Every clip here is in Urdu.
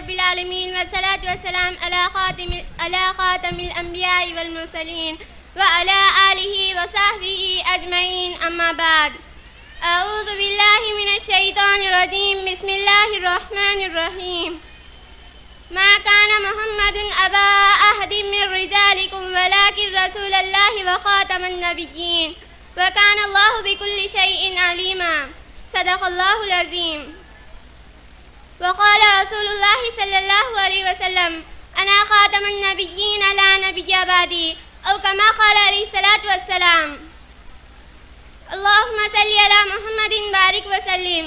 رب العالمين والصلاة والسلام على خاتم الأنبياء والمرسلين وعلى آله وصحبه أجمعين أما بعد. أعوذ بالله من الشيطان الرجيم. بسم الله الرحمن الرحيم. ما كان محمد أبا أحد من رجالكم ولكن رسول الله وخاتم النبيين وكان الله بكل شيء عليما. صدق الله العظيم. وقال رسول الله صلى الله عليه وسلم أنا خاتم النبيين لا نبي بعدي أو كما قال عليه الصلاة والسلام. اللهم صل على محمد بارك وسلم.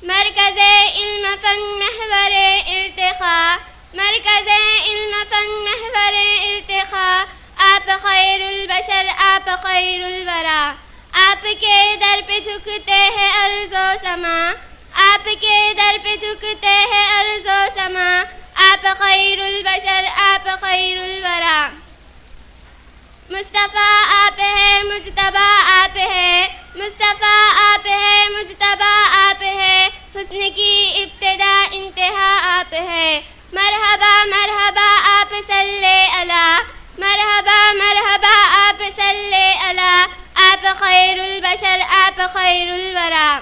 مرکز علم فن محور ارتقاء، مرکز علم فن محور ارتقاء، آپ خیر البشر، آپ خیر الورا. آپ کے در پہ جھکتے ہیں ارض و سما، آپ کے در پہ جھکتے ہیں ارض و سما. آپ خیر البشر، آپ خیر الورا. مصطفیٰ آپ ہے، مجتبیٰ آپ ہے، مصطفیٰ آپ ہے، مجتبیٰ آپ ہے. حسن کی ابتدا انتہا آپ ہے. مرحبا مرحبا آپ صلی علی، مرحبا مرحبا آپ صلی علی. آپ خیر البشر، آپ خیر الورا.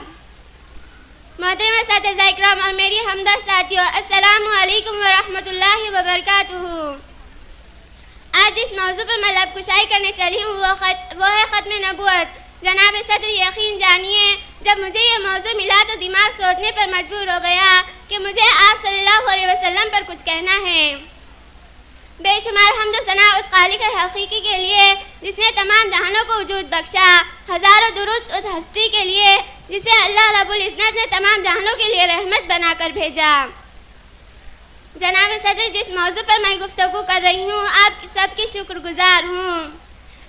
محترم اساتذہ اکرام اور میری ہمدرد ساتھیوں، السلام علیکم ورحمۃ اللہ وبرکاتہ. آج جس موضوع پر میں لب کشائی کرنے چلی ہوں وہ ہے ختم نبوت. جناب صدر یقین جانیے، جب مجھے یہ موضوع ملا تو دماغ سوچنے پر مجبور ہو گیا کہ مجھے آپ صلی اللہ علیہ وسلم پر کچھ کہنا ہے. بے شمار حمد و ثنا اس خالق حقیقی کے لیے جس نے تمام جہانوں کو وجود بخشا. ہزاروں درود اس ہستی کے لیے جسے اللہ رب العزت نے تمام جہانوں کے لیے رحمت بنا کر بھیجا. جناب صدر، جس موضوع پر میں گفتگو کر رہی ہوں آپ سب کی شکر گزار ہوں.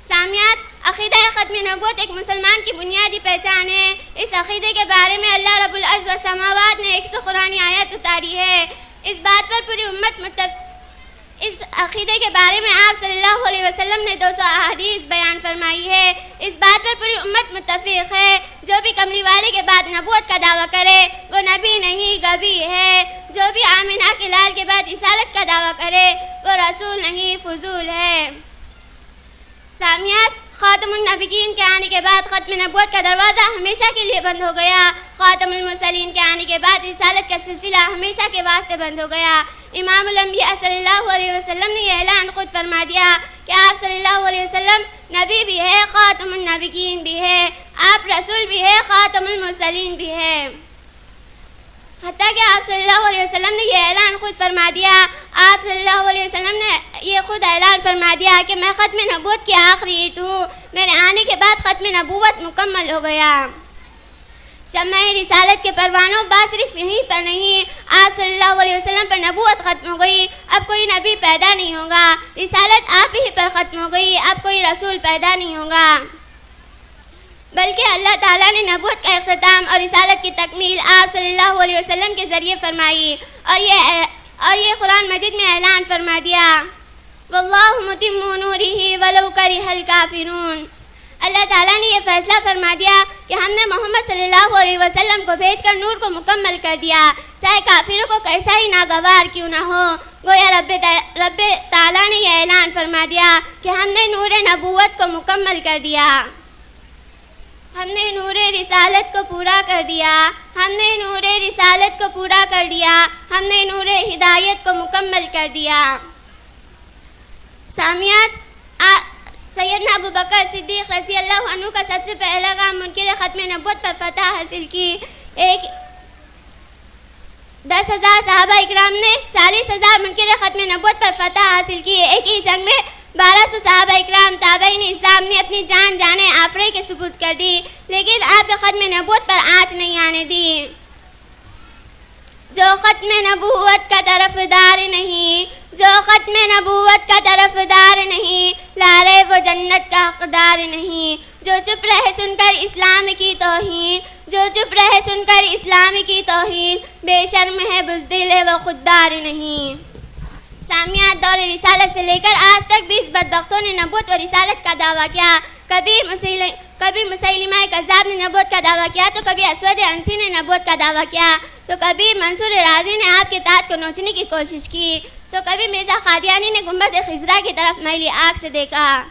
سامعات، عقیدہ ختم نبوت ایک مسلمان کی بنیادی پہچان ہے. اس عقیدے کے بارے میں اللہ رب العز والسماوات نے 100 قرآنی آیات اتاری ہے. اس بات پر پوری امت اس عقیدے کے بارے میں آپ صلی اللہ علیہ وسلم نے 200 احادیث بیان فرمائی ہے. اس بات پر پوری امت متفق ہے. جو بھی کملی والے کے بعد نبوت کا دعویٰ کرے وہ نبی نہیں غبی ہے. جو بھی آمنہ کے لال کے بعد رسالت کا دعویٰ کرے وہ رسول نہیں فضول ہے. سامعات، خاتم النبیین کے آنے کے بعد ختم نبوت کا دروازہ ہمیشہ کے لیے بند ہو گیا. خاتم المرسلین کے آنے کے بعد رسالت کا سلسلہ ہمیشہ کے واسطے بند ہو گیا. امام الانبیاء صلی اللہ علیہ وسلم نے یہ اعلان خود فرما دیا کہ آپ صلی اللہ علیہ وسلم نبی بھی ہے، خاتم النبیین بھی ہے، آپ رسول بھی ہے، خاتم المرسلین بھی ہے. حتیٰ کہ آپ صلی اللہ علیہ وسلم نے یہ اعلان خود فرما دیا. آپ صلی اللہ علیہ وسلم نے یہ خود اعلان فرما دیا کہ میں ختم نبوت کی آخری اینٹ ہوں. میرے آنے کے بعد ختم نبوت مکمل ہو گیا. شمع رسالت کے پروانوں بات صرف یہیں پر نہیں، آپ صلی اللہ علیہ وسلم پر نبوت ختم ہو گئی. اب کوئی نبی پیدا نہیں ہوگا. رسالت آپ ہی پر ختم ہو گئی. اب کوئی رسول پیدا نہیں ہوگا. بلکہ اللہ تعالیٰ نے نبوت کا اختتام اور رسالت کی تکمیل آپ صلی اللہ علیہ وسلم کے ذریعے فرمائی اور یہ قرآن مجید میں اعلان فرما دیا واللہ متم نورہ ولو کرہ الکافرون. اللہ تعالیٰ نے یہ فیصلہ فرما دیا کہ ہم نے محمد صلی اللہ علیہ وسلم کو بھیج کر نور کو مکمل کر دیا، چاہے کافروں کو کیسا ہی ناگوار کیوں نہ ہو. گویا رب تعالیٰ نے یہ اعلان فرما دیا کہ ہم نے نور نبوت کو مکمل کر دیا، ہم نے نور رسالت کو پورا کر دیا، ہم نے نور رسالت کو پورا کر دیا، ہم نے نور ہدایت کو مکمل کر دیا. سامعات، سیدنا ابو بکر صدیق رضی اللہ عنہ کا سب سے پہلا کام منکر ختم نبوت پر فتح حاصل کی. 10,000 صحابہ اکرام نے 40,000 منکر ختم نبوت پر فتح حاصل کی. ایک ہی جنگ میں 1200 صحابہ اکرام تابعین اسلام نے اپنی جانیں آفرے کے ثبوت کر دی، لیکن آپ ختم نبوت پر آنچ نہیں آنے دی. جو ختم نبوت کا طرفدار نہیں، جو ختم نبوت کا طرفدار نہیں، لارے وہ جنت کا حقدار نہیں. جو چپ رہے سن کر اسلام کی توہین، جو چپ رہے سن کر اسلام کی توہین، بے شرم ہے بزدل ہے وہ خوددار نہیں. سامعات، دور رسالت سے لے کر آج تک 20 بدبختوں نے نبوت و رسالت کا دعویٰ کیا. کبھی مسیلمہ کذاب نے نبوت کا دعویٰ کیا تو کبھی اسود عنسی نے نبوت کا دعویٰ کیا. تو کبھی منصور راضی نے آپ کے تاج کو نوچنے کی کوشش کی، تو کبھی مرزا قادیانی نے گنبد خضرا کی طرف میلی آنکھ سے دیکھا۔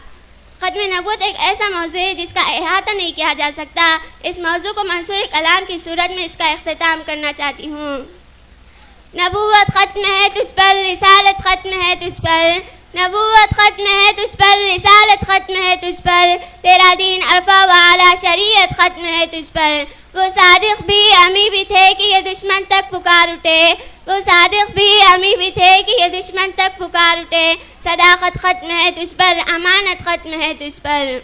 ختم نبوت ایک ایسا موضوع ہے جس کا احاطہ نہیں کیا جا سکتا۔ اس موضوع کو منصور کلام کی صورت میں اس کا اختتام کرنا چاہتی ہوں۔ نبوت ختم ہے تجھ پر، رسالت ختم ہے تجھ پر، نبوت ختم ہے تجھ پر، رسالت ختم ہے تجھ پر، تیرا دین عرفہ والا، شریعت ختم ہے تجھ پر۔ وہ صادق بھی امی بھی تھے کہ یہ دشمن تک پکار اٹھے، وہ صادق بھی امی بھی تھے کہ یہ دشمن تک پکار اٹھے، صداقت ختم ہے تجھ پر، امانت ختم ہے تجھ پر۔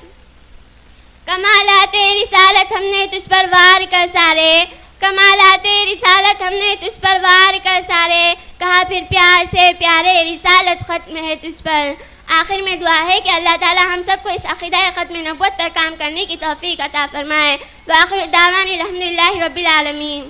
کمالات رسالت ہم نے تجھ پر وار کر سارے، کمالات رسالت ہم نے تجھ پر وار کر سارے، کہا پھر پیار سے پیارے رسالت ختم ہے تجھ پر۔ آخر میں دعا ہے کہ اللہ تعالی ہم سب کو اس عقیدہ ختم نبوت پر کام کرنے کی توفیق عطا فرمائے۔ وآخر دعوانا الحمدللہ رب العالمین۔